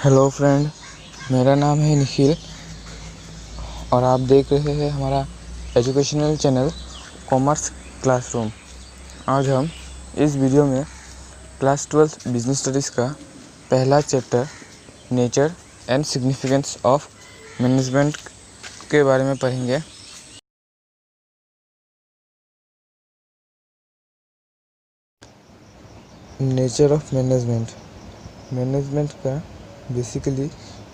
Hello friend, मेरा नाम है निखिल और आप देख रहे हैं हमारा एजुकेशनल चैनल कॉमर्स क्लासरूम। आज हम इस वीडियो में क्लास 12 बिजनेस स्टडीज़ का पहला chapter nature and significance of management के बारे में पढ़ेंगे। नेचर ऑफ मैनेजमेंट का बेसिकली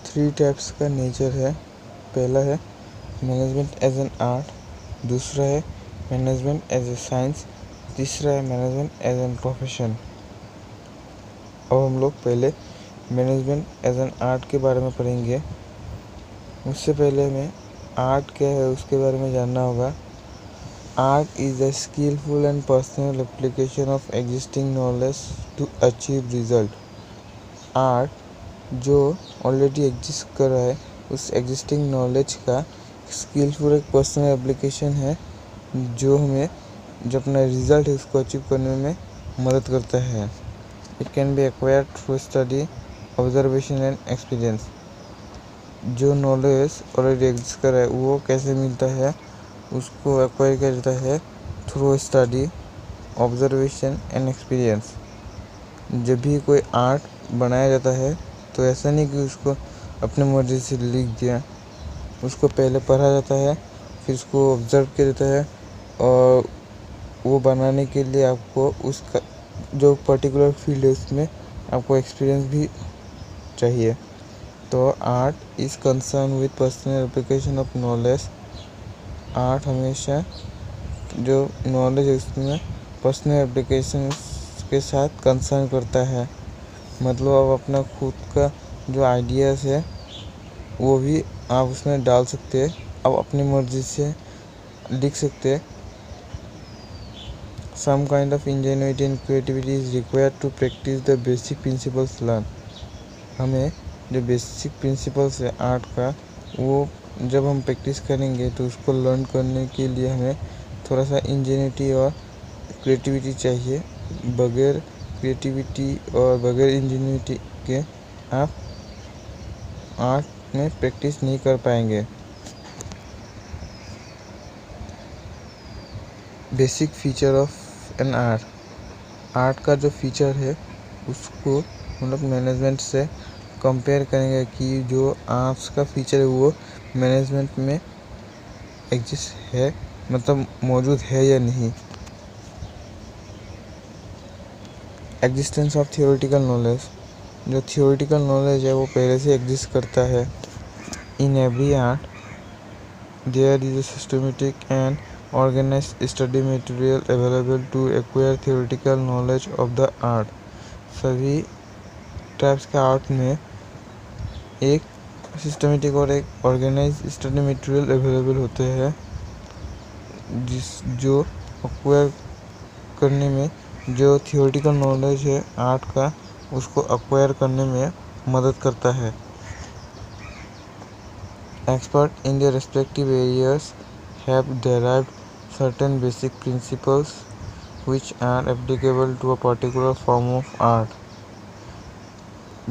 3 टाइप्स का नेचर है। पहला है मैनेजमेंट एज एन आर्ट, दूसरा है मैनेजमेंट एज ए साइंस, तीसरा है मैनेजमेंट एज एन प्रोफेशन। अब हम लोग पहले मैनेजमेंट एज एन आर्ट के बारे में पढ़ेंगे। उससे पहले हमें आर्ट क्या है उसके बारे में जानना होगा। Art is a skilful and personal application of existing knowledge to achieve result. Art जो ऑलरेडी एग्जिस्ट कर रहा है उस एग्जिस्टिंग नॉलेज का स्किलफुल एक पर्सनल एप्लीकेशन है जो हमें जो अपना रिजल्ट है उसको अचीव करने में मदद करता है। It can be acquired through study, observation and experience. जो नॉलेज ऑलरेडी एग्जिस्ट कर रहा है वो कैसे मिलता है, उसको एक्वायर किया जाता है through study, observation and experience. जब भी कोई आर्ट बनाया जाता है तो ऐसा नहीं कि उसको अपने मर्जी से लिख दिया, उसको पहले पढ़ा जाता है, फिर उसको ऑब्ज़र्व किया जाता है और वो बनाने के लिए आपको उसका जो पर्टिकुलर फील्ड है उसमें आपको एक्सपीरियंस भी चाहिए। तो art is concern with personal application of knowledge. Art हमेशा जो नॉलेज है उसमें पर्सनल एप्लीकेशन के साथ कंसर्न करता है। मतलब आप अपना खुद का जो आइडियाज़ है वो भी आप उसमें डाल सकते हैं, आप अपनी मर्ज़ी से लिख सकते हैं। Some kind of ingenuity and creativity is required to practice the basic principles learn. हमें जो बेसिक प्रिंसिपल्स है आर्ट का वो जब हम प्रैक्टिस करेंगे तो उसको लर्न करने के लिए हमें थोड़ा सा इंजेन्युइटी और क्रिएटिविटी चाहिए। बगैर क्रिएटिविटी और बगैर इंजेन्युइटी के आप आर्ट में प्रैक्टिस नहीं कर पाएंगे। Basic feature of an art का जो फीचर है उसको हम लोग मैनेजमेंट से कंपेयर करेंगे कि जो आर्ट्स का फीचर है वो मैनेजमेंट में एग्जिस्ट है, मतलब मौजूद है या नहीं। एग्जिस्टेंस ऑफ थियोरेटिकल नॉलेज, जो थियोरेटिकल नॉलेज है वो पहले से एग्जिस्ट करता है। In every art there is a systematic and organised study material available to acquire theoretical knowledge of the art. सभी टाइप्स के आर्ट में एक सिस्टमेटिक और एक ऑर्गेनाइज्ड स्टडी मटेरियल अवेलेबल होते हैं जो एक्वायर करने में, जो थियोरेटिकल नॉलेज है आर्ट का उसको एक्वायर करने में मदद करता है। Expert in their respective areas have derived certain basic principles which are applicable to a particular form of art।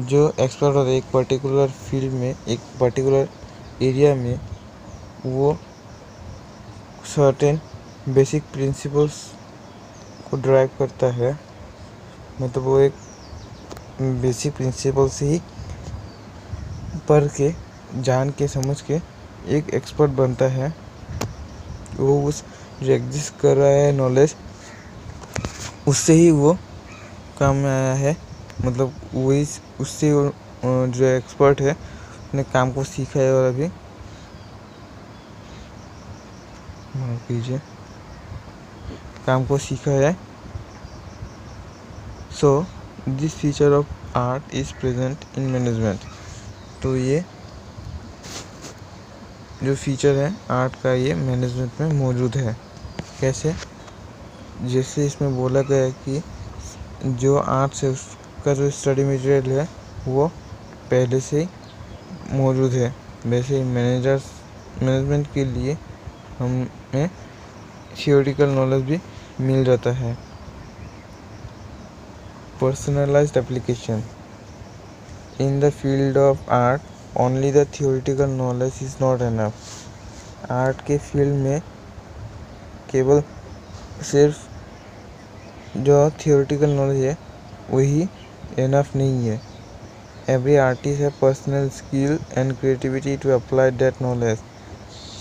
जो एक्सपर्ट होता है एक पर्टिकुलर फील्ड में, एक पर्टिकुलर एरिया में, वो सर्टेन बेसिक प्रिंसिपल्स को ड्राइव करता है। मतलब वो एक बेसिक प्रिंसिपल से ही पढ़ के, जान के, समझ के एक एक्सपर्ट बनता है। वो उस जो एग्जिस्ट कर रहा है नॉलेज उससे ही वो काम में आया है। मतलब वही उससे जो एक्सपर्ट है अपने काम को सीखा है और अभी माफ कीजिए काम को सीखा है। सो this feature of art is present in management. तो ये जो फीचर है आर्ट का ये मैनेजमेंट में मौजूद है। कैसे? जैसे इसमें बोला गया है कि जो आर्ट से उसका जो स्टडी मटेरियल है वो पहले से ही मौजूद है, वैसे ही मैनेजमेंट के लिए हमें थियोरेटिकल नॉलेज भी मिल जाता है। Personalised application, In the field of art, only the theoretical knowledge is not enough. Art के फील्ड में केवल सिर्फ जो थियोरेटिकल नॉलेज है वही इनफ नहीं है. एवरी आर्टिस्ट है personal skill and creativity to apply that knowledge.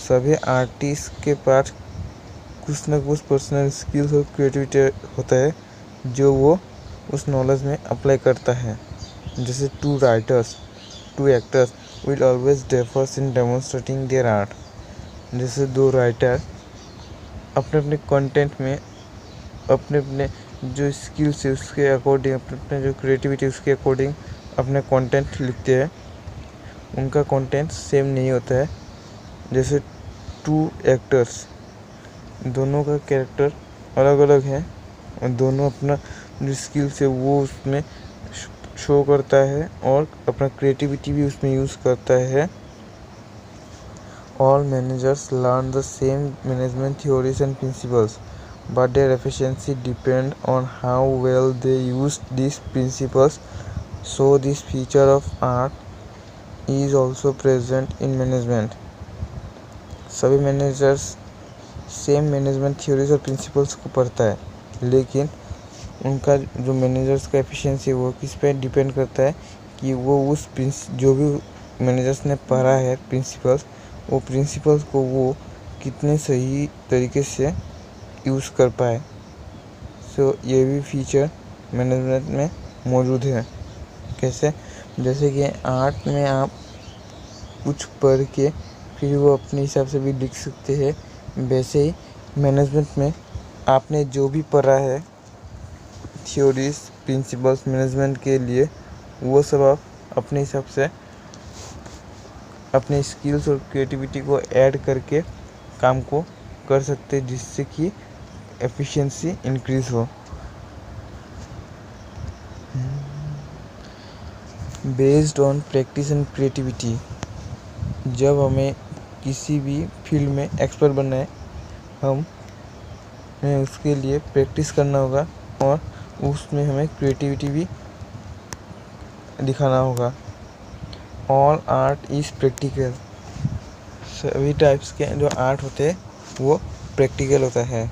सभी आर्टिस्ट के पास कुछ ना कुछ पर्सनल स्किल्स और क्रिएटिविटी होता है जो वो उस नॉलेज में अप्लाई करता है. जैसे two writers, two actors will always differs in demonstrating their art. जैसे दो राइटर अपने अपने कंटेंट में अपने अपने जो स्किल्स है उसके अकॉर्डिंग, अपने अपने जो क्रिएटिविटी उसके अकॉर्डिंग अपने कंटेंट लिखते हैं. उनका कंटेंट सेम नहीं होता है. जैसे टू एक्टर्स, दोनों का कैरेक्टर अलग अलग है और दोनों अपना जो स्किल्स है वो उसमें शो करता है और अपना क्रिएटिविटी भी उसमें यूज़ करता है. All managers learn the same management theories and principles, but their efficiency depends on how well they use these principles. So this feature of art is also present in management. सभी managers same management theories और principles को पढ़ता है, लेकिन उनका जो managers का efficiency वो किस पे डिपेंड करता है कि वो उस जो भी मैनेजर्स ने पढ़ा है प्रिंसिपल्स, वो प्रिंसिपल्स को वो कितने सही तरीके से यूज़ कर पाए. सो ये भी फीचर मैनेजमेंट में मौजूद है. कैसे? जैसे कि आर्ट में आप कुछ पढ़ के फिर वो अपने हिसाब से भी लिख सकते हैं, वैसे ही मैनेजमेंट में आपने जो भी पढ़ा है थ्योरीज प्रिंसिपल्स मैनेजमेंट के लिए, वो सब आप अपने हिसाब से अपने स्किल्स और क्रिएटिविटी को ऐड करके काम को कर सकते हैं, जिससे कि एफिशिएंसी इंक्रीज़ हो. Based on practice and creativity. जब हमें किसी भी फील्ड में एक्सपर्ट बनना है, हमें उसके लिए प्रैक्टिस करना होगा और उसमें हमें क्रिएटिविटी भी दिखाना होगा. All art is practical. सभी टाइप्स के जो आर्ट होते हैं वो प्रैक्टिकल होता है.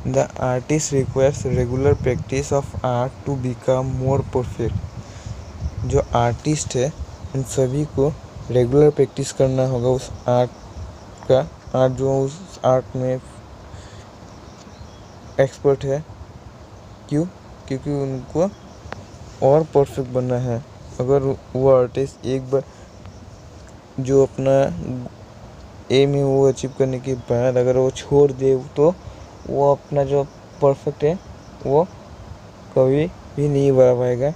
The artist requires regular practice of art to become more perfect. जो आर्टिस्ट है उन सभी को रेगुलर प्रैक्टिस करना होगा उस आर्ट का. आर्ट जो उस आर्ट में एक्सपर्ट है. क्यों? क्योंकि उनको और परफेक्ट बनना है. अगर वो आर्टिस्ट एक बार जो अपना एम है वो अचीव करने के बाद अगर वो छोड़ दे तो वो अपना जो परफेक्ट है वो कभी भी नहीं बना पाएगा.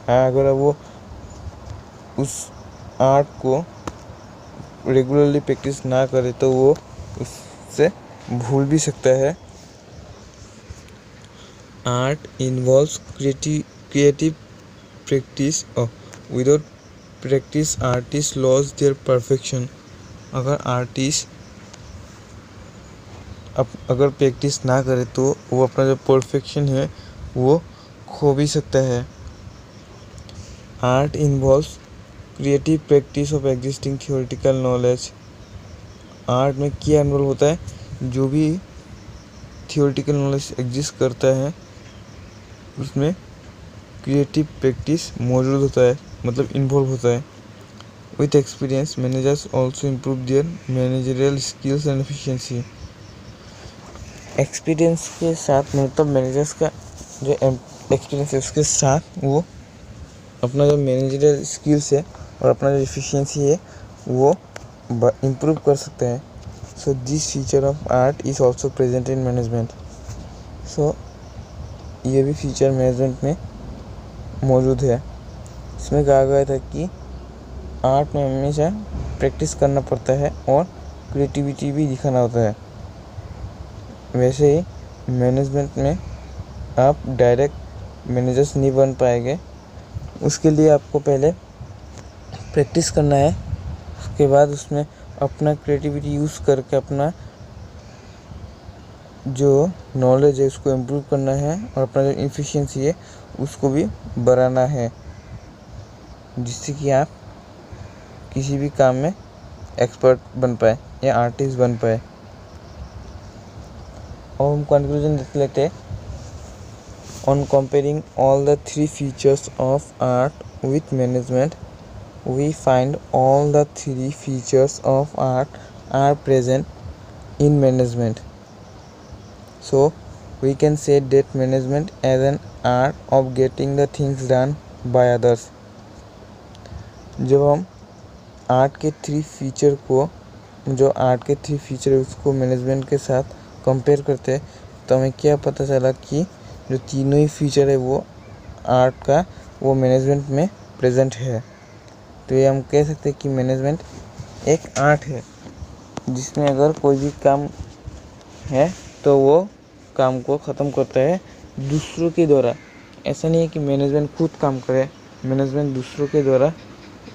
हाँ, अगर वो उस आर्ट को रेगुलरली प्रैक्टिस ना करे तो वो उससे भूल भी सकता है. Art involves creative practice. Without practice artists lose their perfection. अगर प्रैक्टिस ना करे तो वो अपना जो परफेक्शन है वो खो भी सकता है. Art involves creative practice of existing theoretical knowledge. Art में क्या इन्वॉल्व होता है? जो भी थियोरेटिकल नॉलेज एग्जिस्ट करता है उसमें क्रिएटिव प्रैक्टिस मौजूद होता है, मतलब इन्वॉल्व होता है. With experience managers also improve their managerial skills and efficiency. Experience के साथ मतलब मैनेजर्स का जो एक्सपीरियंस है उसके साथ वो अपना जो मैनेजरियल स्किल्स है और अपना जो एफिशिएंसी है वो इम्प्रूव कर सकते हैं. So this feature of art is also present in management. So ये भी फीचर मैनेजमेंट में मौजूद है. इसमें कहा गया था कि आर्ट में हमेशा प्रैक्टिस करना पड़ता है और क्रिएटिविटी भी दिखाना होता है. वैसे ही मैनेजमेंट में आप डायरेक्ट मैनेजर्स नहीं बन पाएंगे. उसके लिए आपको पहले प्रैक्टिस करना है, उसके बाद उसमें अपना क्रिएटिविटी यूज़ करके अपना जो नॉलेज है उसको इम्प्रूव करना है और अपना जो एफिशिएंसी है उसको भी बढ़ाना है. जिससे कि आप किसी भी काम में एक्सपर्ट बन पाए या आर्टिस्ट बन पाए। और हम कंक्लूजन देख लेते हैं। On comparing all the 3 features of art with management, we find all the 3 features of art are present in management. So we can say that management as an art of getting the things done by others। जब हम art के 3 feature को है उसको management के साथ compare करते हैं तो हमें क्या पता चला कि जो तीनों ही फीचर है वो आर्ट का वो मैनेजमेंट में प्रेजेंट है। तो ये हम कह सकते हैं कि मैनेजमेंट एक आर्ट है जिसमें अगर कोई भी काम है तो वो काम को ख़त्म करता है दूसरों के द्वारा। ऐसा नहीं है कि मैनेजमेंट खुद काम करे, मैनेजमेंट दूसरों के द्वारा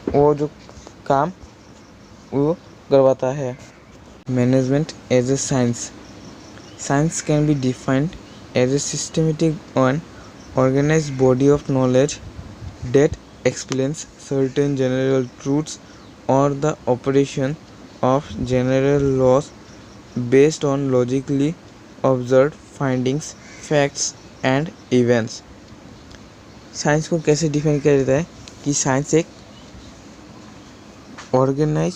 वो जो काम वो करवाता है। Management as a science can be defined as a systematic and organised body of knowledge that explains certain general truths or the operation of general laws based on logically observed findings, facts and events। Science को कैसे define किया जाता है कि science एक organise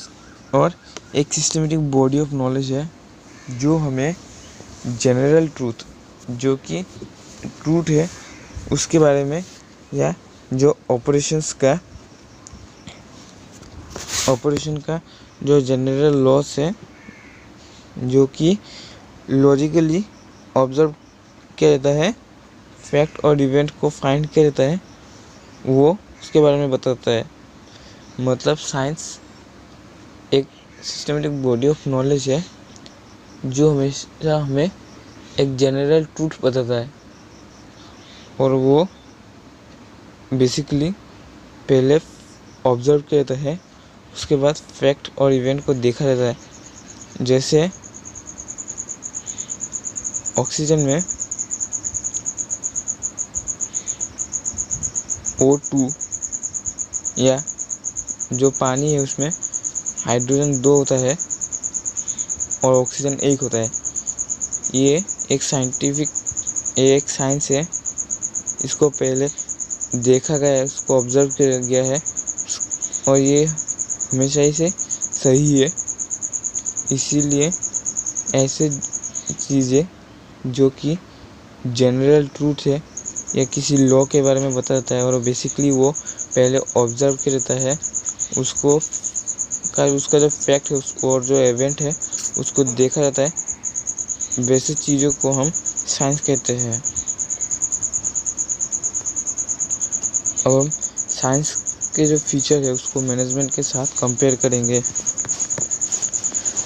और एक systematic body of knowledge है जो हमें जनरल ट्रूथ, जो कि ट्रूथ है उसके बारे में, या जो ऑपरेशन का जो जनरल लॉस है जो कि लॉजिकली ऑब्जर्व किया जाता है, फैक्ट और इवेंट को फाइंड किया जाता है, वो उसके बारे में बताता है। मतलब साइंस एक सिस्टमेटिक बॉडी ऑफ नॉलेज है जो हमेशा हमें एक जनरल ट्रूथ बताता है और वो बेसिकली पहले ऑब्जर्व किया जाता है, उसके बाद फैक्ट और इवेंट को देखा जाता है। जैसे ऑक्सीजन में O2 या जो पानी है उसमें हाइड्रोजन 2 होता है और ऑक्सीजन 1 होता है। ये एक साइंस है, इसको पहले देखा गया है, उसको ऑब्जर्व किया गया है और ये हमेशा ही से सही है। इसीलिए ऐसे चीज़ें जो कि जनरल ट्रूथ है या किसी लॉ के बारे में बताता है और बेसिकली वो पहले ऑब्जर्व किया जाता है, उसका जो फैक्ट है और जो इवेंट है उसको देखा जाता है, वैसे चीज़ों को हम साइंस कहते हैं। अब हम साइंस के जो फीचर है उसको मैनेजमेंट के साथ कंपेयर करेंगे।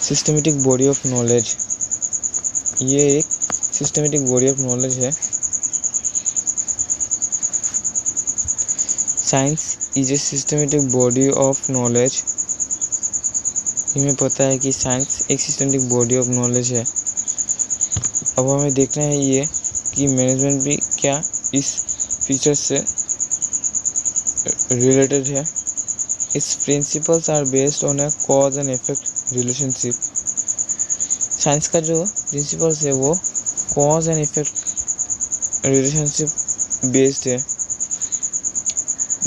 सिस्टमेटिक बॉडी ऑफ नॉलेज, ये एक सिस्टमेटिक बॉडी ऑफ नॉलेज है। Science is a systematic body of knowledge. हमें पता है कि साइंस एक सिस्टमेटिक बॉडी ऑफ नॉलेज है। अब हमें देखना है ये कि मैनेजमेंट भी क्या इस फीचर से रिलेटेड है। Its principles are based on a cause and effect relationship. Science का जो प्रिंसिपल्स है वो cause and effect relationship based है।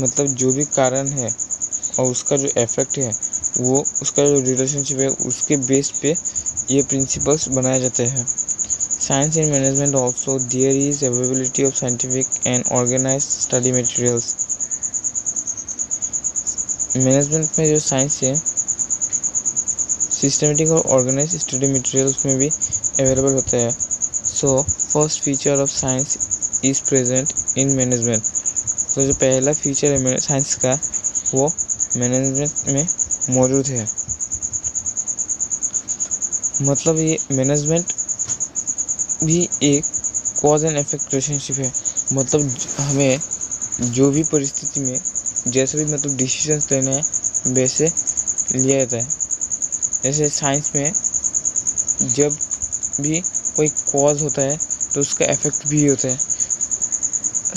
मतलब जो भी कारण है और उसका जो इफेक्ट है वो उसका जो रिलेशनशिप है उसके बेस पे ये प्रिंसिपल्स बनाए जाते हैं। Science in management also there is availability of scientific and organised study materials. Management में जो साइंस है सिस्टमेटिक और ऑर्गेनाइज्ड स्टडी मटेरियल्स में भी अवेलेबल होता है। So first feature of science is present in management. तो जो पहला फीचर है साइंस का वो मैनेजमेंट में मौजूद है। मतलब ये मैनेजमेंट भी एक कॉज एंड इफेक्ट रिलेशनशिप है। मतलब हमें जो भी परिस्थिति में जैसे भी मतलब डिसीजंस लेना है वैसे लिया जाता है। जैसे साइंस में जब भी कोई कॉज होता है तो उसका इफेक्ट भी होता है।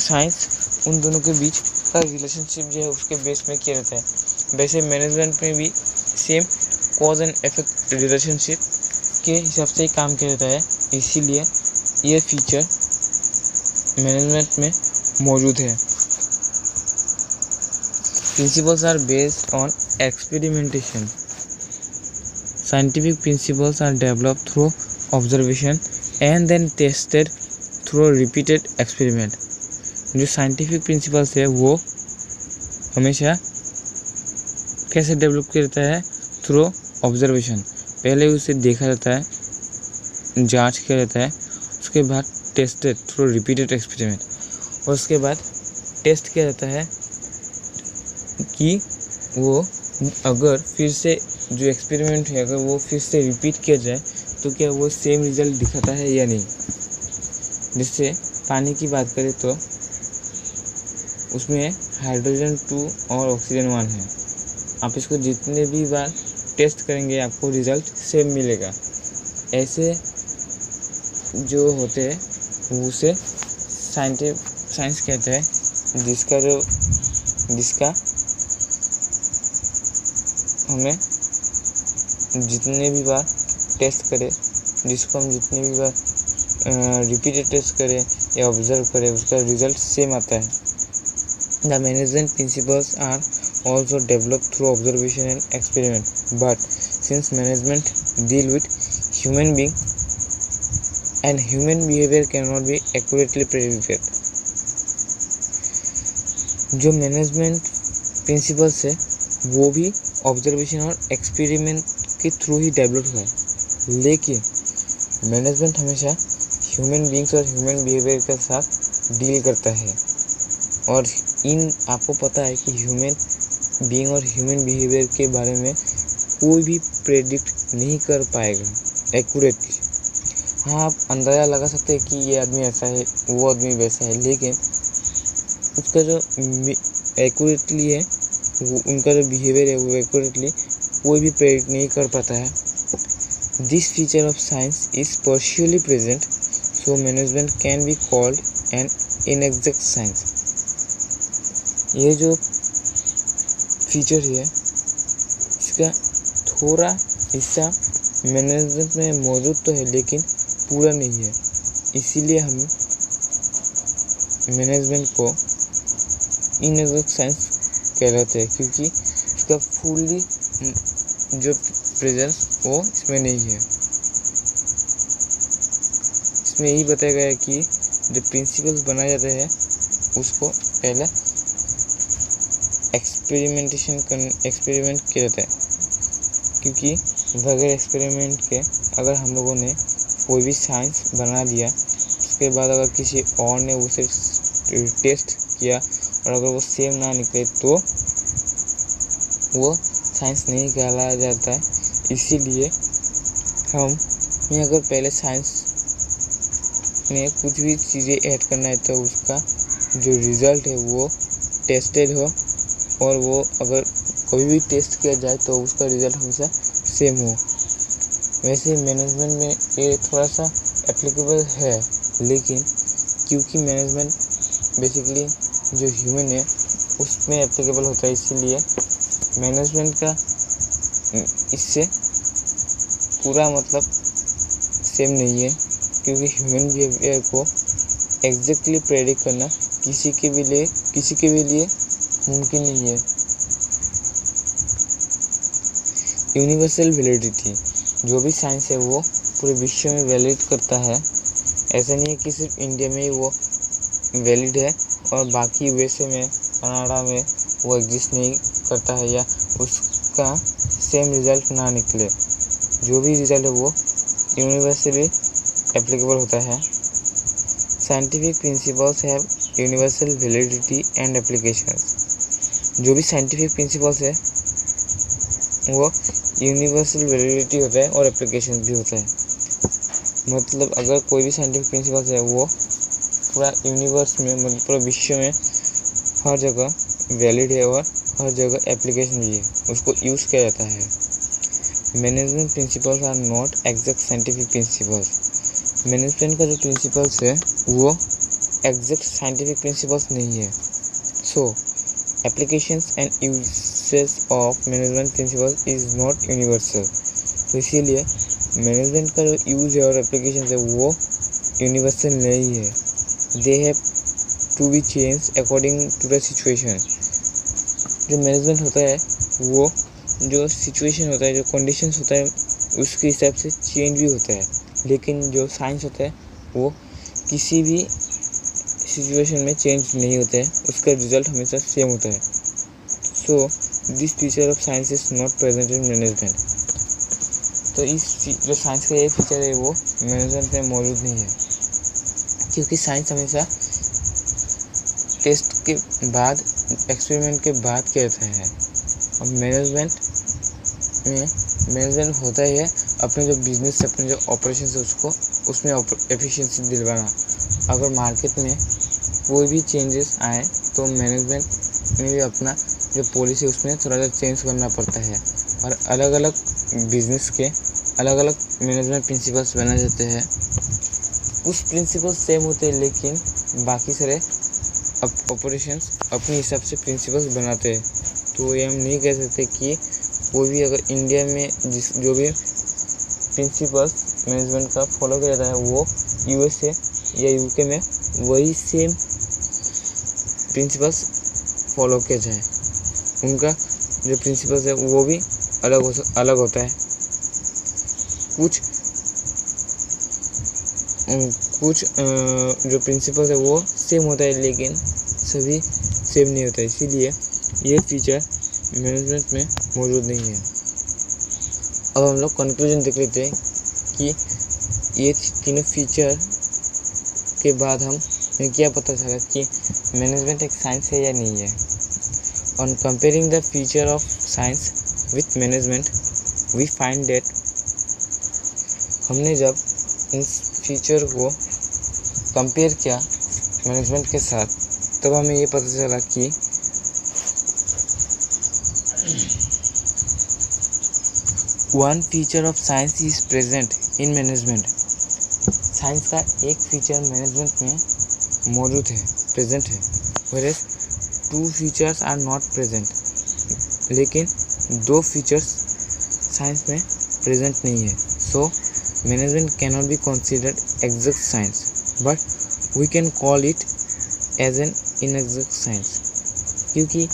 साइंस उन दोनों के बीच का रिलेशनशिप जो है उसके बेस में किया जाता है। वैसे मैनेजमेंट में भी same cause and effect relationship के हिसाब से ही काम किया जाता है, इसीलिए ये फीचर मैनेजमेंट में मौजूद है। Principles are based on experimentation. Scientific principles are developed through observation and then tested through repeated experiment. जो साइंटिफिक प्रिंसिपल्स है वो हमेशा कैसे डेवलप किया जाता है? Through observation. पहले उसे देखा जाता है, जांच किया जाता है, उसके बाद टेस्टेड थ्रू रिपीटेड एक्सपेरिमेंट, और उसके बाद टेस्ट किया जाता है कि वो अगर फिर से जो एक्सपेरिमेंट है अगर वो फिर से रिपीट किया जाए तो क्या वो सेम रिजल्ट दिखाता है या नहीं। जिससे पानी की बात करें तो उसमें हाइड्रोजन 2 और ऑक्सीजन 1 है। आप इसको जितने भी बार टेस्ट करेंगे आपको रिजल्ट सेम मिलेगा। ऐसे जो होते हैं उसे साइंस कहते हैं, जिसका हमें जितने भी बार टेस्ट करें, जिसको हम जितने भी बार रिपीटेड टेस्ट करें या ऑब्जर्व करें उसका रिजल्ट सेम आता है। The management principles are also developed through observation and experiment, but since management deal with human being and human behavior cannot be accurately predicted। जो मैनेजमेंट प्रिंसिपल्स है वो भी ऑब्जर्वेशन और एक्सपेरिमेंट के थ्रू ही develop हुआ है, लेकिन मैनेजमेंट हमेशा ह्यूमन बींग्स और ह्यूमन बिहेवियर के साथ डील करता है। और आपको पता है कि ह्यूमन बीइंग और ह्यूमन बिहेवियर के बारे में कोई भी प्रेडिक्ट नहीं कर पाएगा एक्यूरेटली। हाँ, आप अंदाज़ा लगा सकते हैं कि ये आदमी ऐसा है, वो आदमी वैसा है, लेकिन उसका जो एक्यूरेटली है वो उनका जो बिहेवियर है वो एक्यूरेटली कोई भी प्रेडिक्ट नहीं कर पाता है। This feature of science is partially present, so management can be called an inexact science. ये जो फीचर है इसका थोड़ा हिस्सा मैनेजमेंट में मौजूद तो है लेकिन पूरा नहीं है, इसीलिए हम मैनेजमेंट को इनएग्जैक्ट साइंस कहलाते हैं, क्योंकि इसका फुल्ली जो प्रेजेंस वो इसमें नहीं है। इसमें यही बताया गया है कि जो प्रिंसिपल्स बनाए जाते हैं उसको पहले एक्सपेरिमेंट किया जाता है, क्योंकि बगैर एक्सपेरिमेंट के अगर हम लोगों ने कोई भी साइंस बना दिया उसके बाद अगर किसी और ने उसे टेस्ट किया और अगर वो सेम ना निकले तो वो साइंस नहीं कहलाया जाता है। इसीलिए हमें अगर पहले साइंस में कुछ भी चीज़ें ऐड करना है तो उसका जो रिज़ल्ट है वो टेस्टेड हो, और वो अगर कभी भी टेस्ट किया जाए तो उसका रिज़ल्ट हमेशा सेम हो। वैसे मैनेजमेंट में ये थोड़ा सा एप्लीकेबल है, लेकिन क्योंकि मैनेजमेंट बेसिकली जो ह्यूमन है उसमें एप्लीकेबल होता है, इसीलिए मैनेजमेंट का इससे पूरा मतलब सेम नहीं है, क्योंकि ह्यूमन बिहेवियर को एग्जैक्टली प्रेडिक्ट करना किसी के भी लिए मुमकिन नहीं है। यूनिवर्सल वैलिडिटी, जो भी साइंस है वो पूरे विश्व में वैलिड करता है। ऐसा नहीं है कि सिर्फ इंडिया में ही वो वैलिड है और बाकी यूएसए में, कनाडा में वो एग्जिस्ट नहीं करता है या उसका सेम रिजल्ट ना निकले। जो भी रिजल्ट है वो यूनिवर्सली एप्लीकेबल होता है। Scientific principles have universal validity and applications. जो भी साइंटिफिक प्रिंसिपल्स है वो यूनिवर्सल वैलिडिटी होता है और एप्लीकेशन भी होता है। मतलब अगर कोई भी साइंटिफिक प्रिंसिपल्स है वो पूरा यूनिवर्स में, मतलब पूरा विश्व में हर जगह वैलिड है और हर जगह एप्लीकेशन भी है, उसको यूज़ किया जाता है। Management principles are not exact scientific principles. Management का जो प्रिंसिपल्स है वो एग्जैक्ट साइंटिफिक प्रिंसिपल्स नहीं है। So applications and uses of management principles is not universal. तो इसीलिए मैनेजमेंट का जो यूज़ है और एप्लीकेशन है वो यूनिवर्सल नहीं है। They have to be change according to the situation. जो मैनेजमेंट होता है वो जो सिचुएशन होता है, जो कंडीशंस होता है उसके हिसाब से चेंज भी होता है, लेकिन जो साइंस होता है वो किसी भी सिचुएशन में चेंज नहीं होता है, उसका रिजल्ट हमेशा सेम होता है। सो this feature of science is not present in management. तो इस जो साइंस का ये फीचर है वो मैनेजमेंट में मौजूद नहीं है, क्योंकि साइंस हमेशा टेस्ट के बाद, एक्सपेरिमेंट के बाद किया जाता है। और मैनेजमेंट होता ही है अपने जो बिजनेस है, अपने जो ऑपरेशन है उसको उसमें एफिशिएंसी दिलवाना। अगर मार्केट में कोई भी चेंजेस आए तो मैनेजमेंट में भी अपना जो पॉलिसी उसमें थोड़ा सा चेंज करना पड़ता है। और अलग अलग बिजनेस के अलग अलग मैनेजमेंट प्रिंसिपल्स बनाए जाते हैं। कुछ प्रिंसिपल्स सेम होते हैं, लेकिन बाकी सारे ऑपरेशंस अपने हिसाब से प्रिंसिपल्स बनाते हैं। तो ये हम नहीं कह सकते कि कोई भी अगर इंडिया में जो भी प्रिंसिपल्स मैनेजमेंट का फॉलो किया जाता है वो यूएसए या यूके में वही सेम प्रिंसिपल्स फॉलो किया जाए। उनका जो प्रिंसिपल्स है वो भी अलग होता है। कुछ जो प्रिंसिपल्स है वो सेम होता है, लेकिन सभी सेम नहीं होता है। इसीलिए ये फीचर मैनेजमेंट में मौजूद नहीं है। अब हम लोग कंक्लूजन देख लेते हैं कि ये तीनों फीचर के बाद हमें क्या पता चला कि मैनेजमेंट एक साइंस है या नहीं है। On comparing the feature of science with management we find that, हमने जब इन फीचर को कंपेयर किया मैनेजमेंट के साथ, तब हमें ये पता चला कि one feature of science is present in management. Science का एक फीचर मैनेजमेंट में मौजूद है, प्रेजेंट है, whereas two features are not present. लेकिन दो फीचर्स साइंस में प्रेजेंट नहीं है। So management cannot be considered exact science, but we can call it as an inexact science. क्योंकि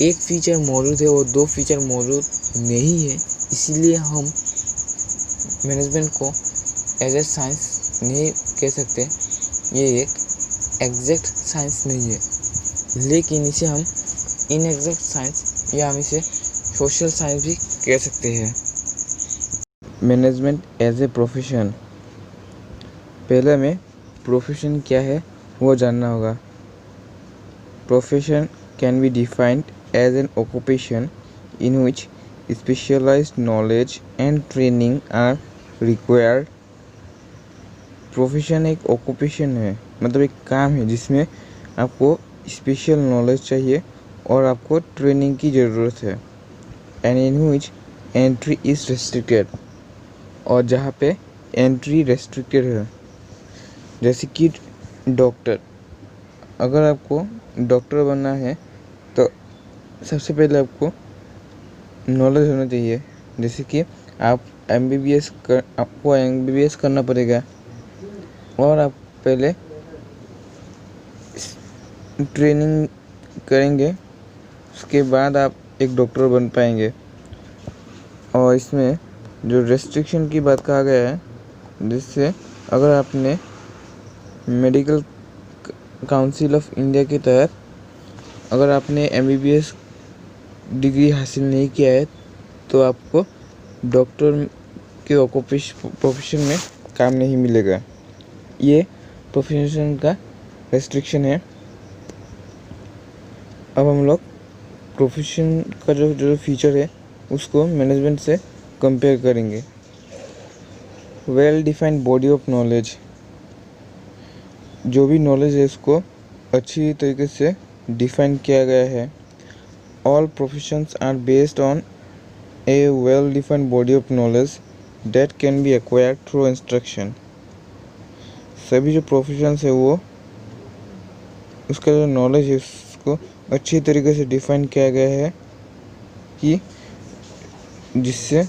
एक फीचर मौजूद है और दो फीचर मौजूद नहीं है, इसीलिए हम मैनेजमेंट को एज ए साइंस नहीं कह सकते। ये एक एग्जैक्ट साइंस नहीं है, लेकिन इसे हम इनएग्जैक्ट साइंस या हम इसे सोशल साइंस भी कह सकते हैं। Management as a profession. पहले हमें प्रोफेशन क्या है वो जानना होगा। Profession can be defined as an occupation in which specialised knowledge and training are required. Profession एक ऑक्यूपेशन है, मतलब एक काम है जिसमें आपको स्पेशल नॉलेज चाहिए और आपको ट्रेनिंग की ज़रूरत है। And in which entry is restricted, और जहाँ पे एंट्री रेस्ट्रिक्टेड है। जैसे कि डॉक्टर, अगर आपको डॉक्टर बनना है तो सबसे पहले आपको नॉलेज होना चाहिए। जैसे कि आपको एमबीबीएस करना पड़ेगा, और आप पहले ट्रेनिंग करेंगे, उसके बाद आप एक डॉक्टर बन पाएंगे। और इसमें जो रेस्ट्रिक्शन की बात कहा गया है, जिससे अगर आपने मेडिकल काउंसिल ऑफ इंडिया के तहत अगर आपने एमबीबीएस डिग्री हासिल नहीं किया है तो आपको डॉक्टर के प्रोफेशन में काम नहीं मिलेगा। ये प्रोफेशन का रेस्ट्रिक्शन है। अब हम लोग प्रोफेशन का जो फीचर है उसको मैनेजमेंट से कंपेयर करेंगे। Well defined body of knowledge, जो भी नॉलेज है उसको अच्छी तरीके से डिफाइन किया गया है। All professions are based on a well defined body of knowledge that can be acquired through instruction. सभी जो प्रोफेशंस है वो उसका जो नॉलेज है उसको अच्छी तरीके से डिफाइन किया गया है कि जिसमें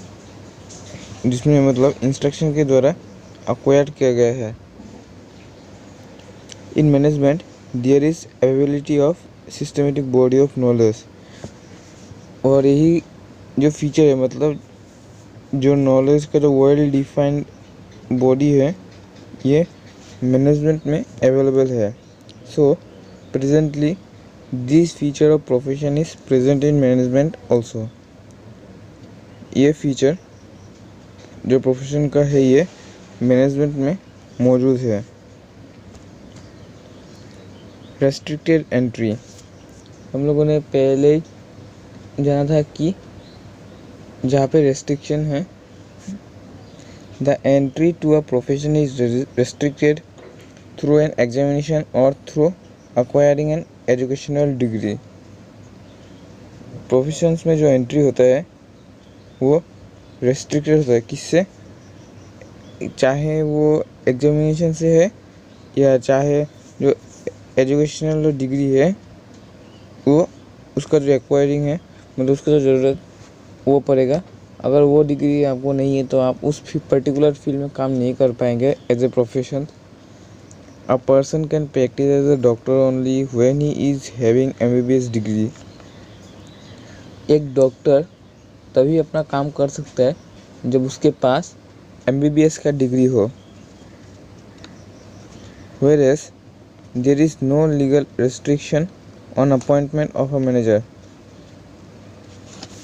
मतलब इंस्ट्रक्शन के द्वारा अक्वायर किया गया है। In management there is availability of systematic body of knowledge, और यही जो फीचर है मतलब जो नॉलेज का जो वेल डिफाइंड बॉडी है ये मैनेजमेंट में अवेलेबल है। So presently this feature of profession is present in management also. ये फीचर जो प्रोफेशन का है ये मैनेजमेंट में मौजूद है। रेस्ट्रिक्टेड एंट्री, हम लोगों ने पहले ही जाना था कि जहाँ पे रेस्ट्रिक्शन है, the entry to a profession is restricted through an examination और through acquiring an educational degree. Professions में जो एंट्री होता है वो रेस्ट्रिक्टेड होता है, किससे? चाहे वो एग्जामिनेशन से है या चाहे जो एजुकेशनल डिग्री है वो उसका जो एक्वायरिंग है मतलब उसका जो ज़रूरत वो पड़ेगा। अगर वो डिग्री आपको नहीं है तो आप उस पर्टिकुलर फील्ड में काम नहीं कर पाएंगे as a profession. A person can practice as a doctor only when he is having MBBS degree. एक डॉक्टर तभी अपना काम कर सकता है जब उसके पास MBBS का डिग्री हो। Whereas there is no legal restriction on appointment of a manager.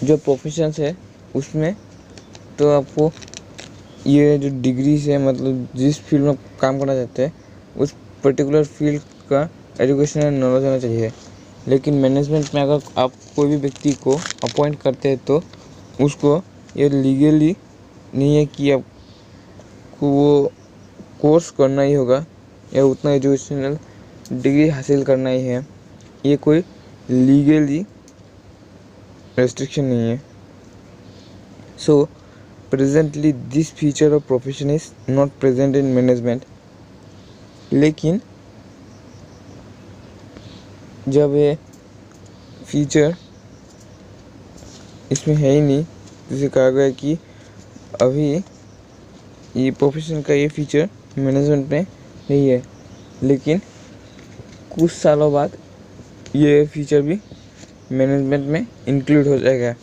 जो प्रोफेशंस है उसमें तो आपको ये जो डिग्री से मतलब जिस फील्ड में काम करना चाहते हैं उस पर्टिकुलर फील्ड का एजुकेशनल नॉलेज होना चाहिए। लेकिन मैनेजमेंट में अगर आप कोई भी व्यक्ति को अपॉइंट करते हैं तो उसको ये लीगली नहीं है कि आपको वो कोर्स करना ही होगा या उतना एजुकेशनल डिग्री हासिल करना ही है। ये कोई लीगली रेस्ट्रिक्शन नहीं है। So presently this feature of profession is not present in management. लेकिन जब ये फीचर इसमें है ही नहीं, जैसे कहा गया कि अभी ये प्रोफेशन का ये फीचर मैनेजमेंट में नहीं है, लेकिन कुछ सालों बाद ये फीचर भी मैनेजमेंट में इंक्लूड हो जाएगा।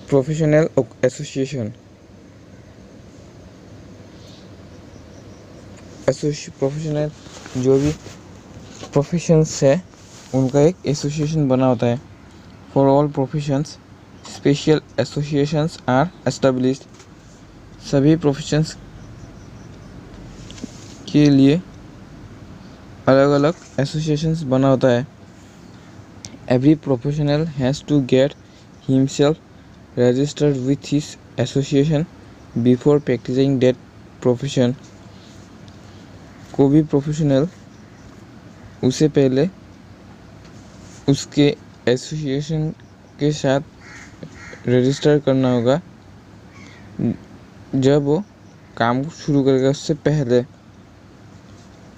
प्रोफेशनल एसोसिएशन, प्रोफेशनल जो भी प्रोफेशंस है उनका एक एसोसिएशन बना होता है। For all professions special associations are established. सभी प्रोफेशंस के लिए अलग अलग एसोसिएशंस बना होता है। Every professional has to get himself registered with his association before practising that profession. कोई भी प्रोफेशनल उससे पहले उसके एसोसिएशन के साथ रजिस्टर करना होगा जब वो काम शुरू करेगा। उससे पहले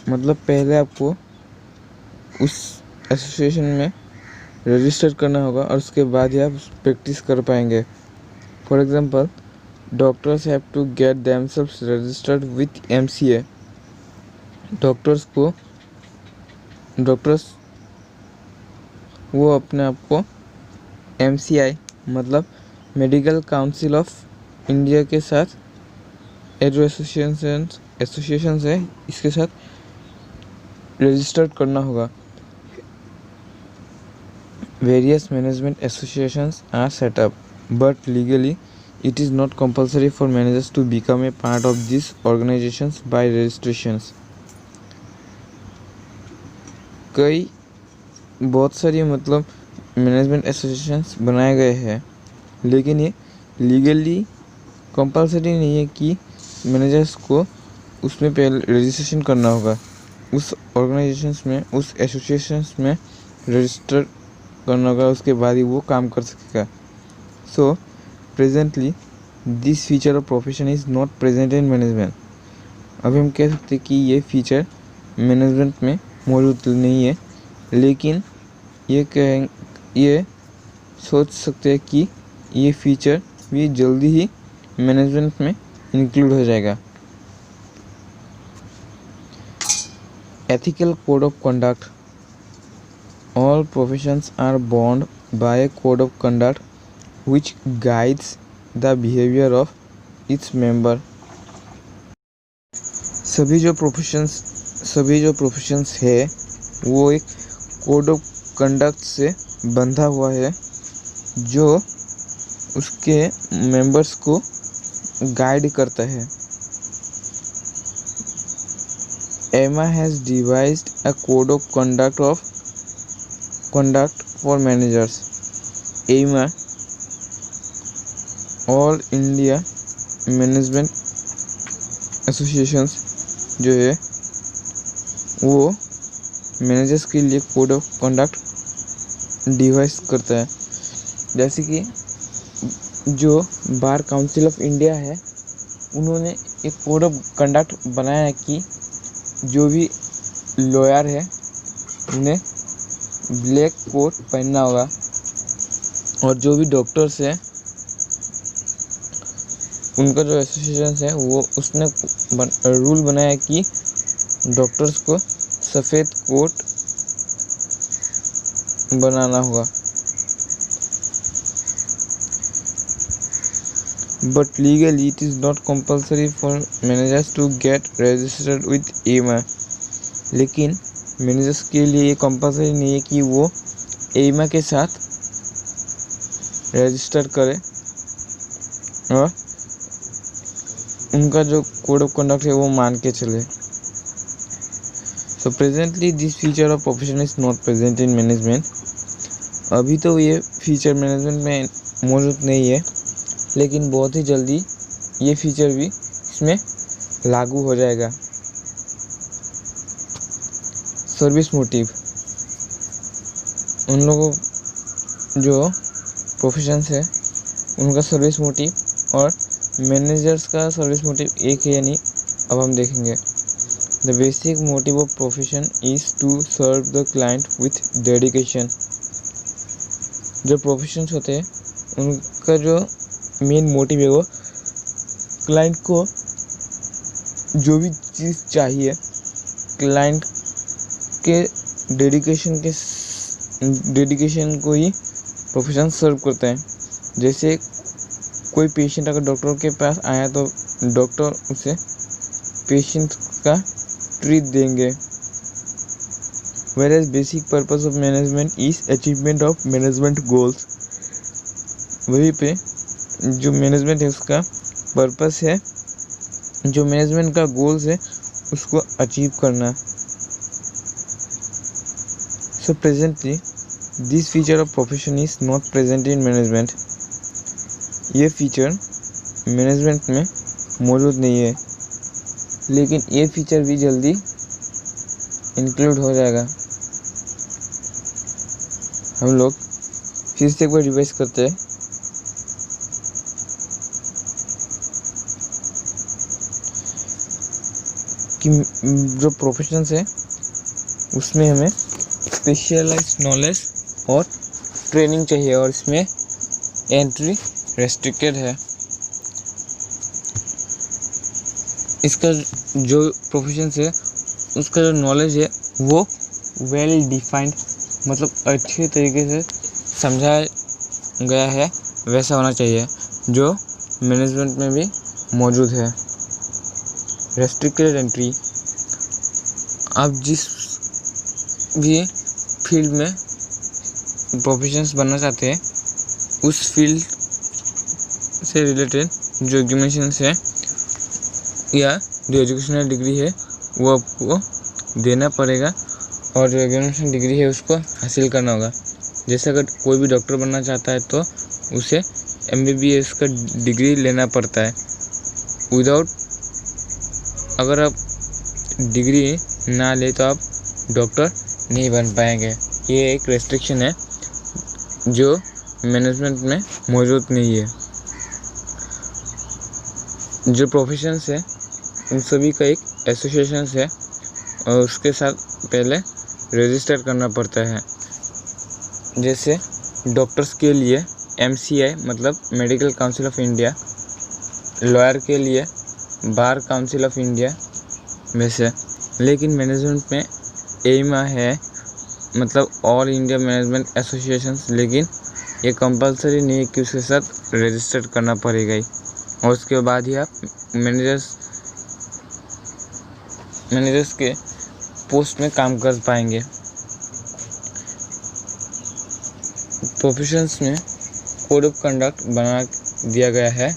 मतलब पहले आपको उस एसोसिएशन में रजिस्टर करना होगा और उसके बाद ही आप प्रैक्टिस कर पाएंगे। For example doctors have to get themselves registered with MCA। Doctors वो अपने आप को MCI मतलब मेडिकल काउंसिल ऑफ इंडिया के साथ जो एसोसिएशन है इसके साथ रजिस्टर्ड करना होगा। Various management associations are set up but legally it is not compulsory for managers to become a part of these organizations by registrations। कई बहुत सारी मतलब मैनेजमेंट एसोसिएशंस बनाए गए हैं, लेकिन ये लीगली कंपलसरी नहीं है कि मैनेजर्स को उसमें पहले रजिस्ट्रेशन करना होगा। उस ऑर्गेनाइजेशंस में उस एसोसिएशंस में रजिस्टर करना होगा, उसके बाद ही वो काम कर सकेगा। So presently this feature of profession is not present in management. अभी हम कह सकते हैं कि ये फीचर मैनेजमेंट में मौजूद नहीं है, लेकिन ये सोच सकते हैं कि ये फीचर भी जल्दी ही मैनेजमेंट में इंक्लूड हो जाएगा। Ethical code of conduct. All professions are bound by a code of conduct which guides the behavior of its member। सभी जो प्रोफेशंस है वो एक कोड ऑफ कंडक्ट से बंधा हुआ है जो उसके मेंबर्स को गाइड करता है। एमा has devised a code of conduct for managers. एमा ऑल इंडिया मैनेजमेंट एसोसिएशंस जो है वो मैनेजर्स के लिए कोड ऑफ कंडक्ट डिवाइस करता है। जैसे कि जो बार काउंसिल ऑफ इंडिया है उन्होंने एक कोड ऑफ कंडक्ट बनाया है कि जो भी लॉयर है उन्हें ब्लैक कोट पहनना होगा और जो भी डॉक्टर्स है उनका जो एसोसिएशन है वो उसने रूल बनाया है कि डॉक्टर्स को सफ़ेद कोट बनाना होगा। But legally it is not compulsory for managers to get registered with AIMA. लेकिन मैनेजर्स के लिए ये कंपल्सरी नहीं है कि वो एमा के साथ रजिस्टर करें और उनका जो कोड ऑफ कंडक्ट है वो मान के चले। So presently this feature of profession is not present in management. अभी तो ये फीचर मैनेजमेंट में मौजूद नहीं है, लेकिन बहुत ही जल्दी ये फीचर भी इसमें लागू हो जाएगा। Service motive. उन लोगों जो प्रोफेशंस है उनका सर्विस मोटिव और मैनेजर्स का सर्विस मोटिव एक है या नहीं, अब हम देखेंगे। The basic motive of profession is to serve the client with dedication. जो प्रोफेशंस होते हैं उनका जो मेन मोटिव है वो क्लाइंट को जो भी चीज़ चाहिए क्लाइंट के डेडिकेशन को ही प्रोफेशन सर्व करते हैं। जैसे कोई पेशेंट अगर डॉक्टर के पास आया तो डॉक्टर उसे पेशेंट का ट्रीट देंगे। Whereas basic purpose of management is achievement of management goals. वहीं पे जो मैनेजमेंट है उसका पर्पस है, जो मैनेजमेंट का गोल्स है उसको अचीव करना। So presently this feature of profession is not present in management. ये फीचर मैनेजमेंट में मौजूद नहीं है, लेकिन ये फीचर भी जल्दी इंक्लूड हो जाएगा। हम लोग फिर से एक बार रिवाइज करते हैं। कि जो प्रोफेशंस है उसमें हमें स्पेशलाइज्ड नॉलेज और ट्रेनिंग चाहिए और इसमें एंट्री रेस्ट्रिक्टेड है। इसका जो प्रोफेशंस है उसका जो नॉलेज है वो वेल डिफाइंड, मतलब अच्छे तरीके से समझाया गया है वैसा होना चाहिए जो मैनेजमेंट में भी मौजूद है। Restricted entry. आप जिस भी फील्ड में प्रोफेशंस बनना चाहते हैं उस फील्ड से रिलेटेड जो एग्जामिनेशंस है या जो एजुकेशनल डिग्री है वो आपको देना पड़ेगा और जो एग्जामिनेशन डिग्री है उसको हासिल करना होगा। जैसे अगर कोई भी डॉक्टर बनना चाहता है तो उसे MBBS का डिग्री लेना पड़ता है। विदाउट अगर आप डिग्री ना ले तो आप डॉक्टर नहीं बन पाएंगे। ये एक रेस्ट्रिक्शन है जो मैनेजमेंट में मौजूद नहीं है। जो प्रोफेशंस है उन सभी का एक एसोसिएशन है और उसके साथ पहले रजिस्टर करना पड़ता है। जैसे डॉक्टर्स के लिए MCI मतलब medical council of India, lawyer के लिए बार काउंसिल ऑफ इंडिया वैसे। लेकिन मैनेजमेंट में एमा है मतलब ऑल इंडिया मैनेजमेंट एसोसिएशंस, लेकिन ये कंपलसरी नहीं है कि उसके साथ रजिस्टर करना पड़ेगा ही, और उसके बाद ही आप मैनेजर्स के पोस्ट में काम कर पाएंगे। प्रोफेशंस में कोड ऑफ कंडक्ट बना दिया गया है,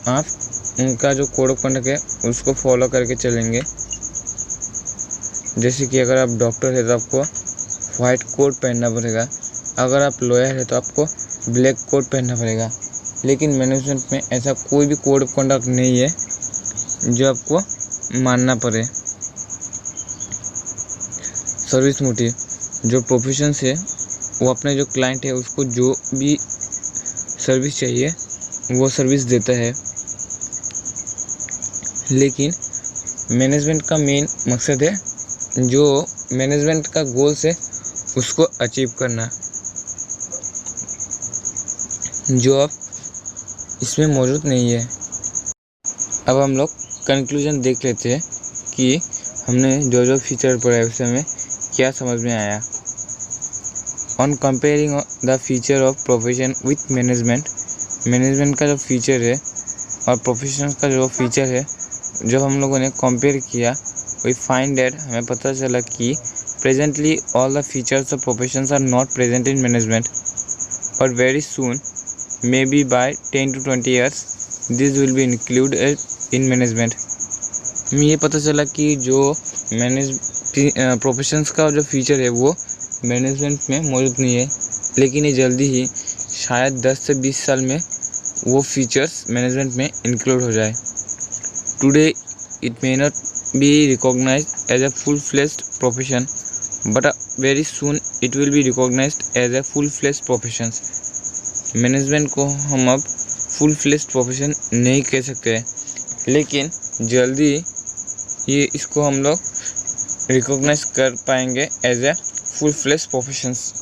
आप उनका जो कोड ऑफ कंडक्ट है उसको फॉलो करके चलेंगे। जैसे कि अगर आप डॉक्टर है तो आपको वाइट कोट पहनना पड़ेगा, अगर आप लॉयर है तो आपको ब्लैक कोट पहनना पड़ेगा। लेकिन मैनेजमेंट में ऐसा कोई भी कोड ऑफ कंडक्ट नहीं है जो आपको मानना पड़े। सर्विस मोटिव, जो प्रोफेशन है वो अपने जो क्लाइंट है उसको जो भी सर्विस चाहिए वो सर्विस देता है। लेकिन मैनेजमेंट का मेन मकसद है जो मैनेजमेंट का गोल्स है उसको अचीव करना, जो अब इसमें मौजूद नहीं है। अब हम लोग कंक्लूजन देख लेते हैं कि हमने जो जो फीचर पढ़ा उससे हमें क्या समझ में आया। On comparing the feature of profession with management का जो फीचर है और प्रोफेशन का जो फीचर है जब हम लोगों ने कंपेयर किया, वी फाइंड दैट हमें पता चला कि presently all the features of professions are not present in management, but very soon may be by 10 to 20 years this will be included in management. हमें ये पता चला कि जो प्रोफेशंस का जो फीचर है वो मैनेजमेंट में मौजूद नहीं है, लेकिन ये जल्दी ही शायद 10 से 20 साल में वो फीचर्स मैनेजमेंट में इंक्लूड हो जाए। Today it may not be recognised as a full fledged profession, but very soon it will be recognised as a full fledged profession. Management को हम अब फुल फ्लेज्ड प्रोफेशन नहीं कह सकते, लेकिन जल्दी ये इसको हम लोग रिकॉग्नाइज कर पाएंगे as a full fledged professions.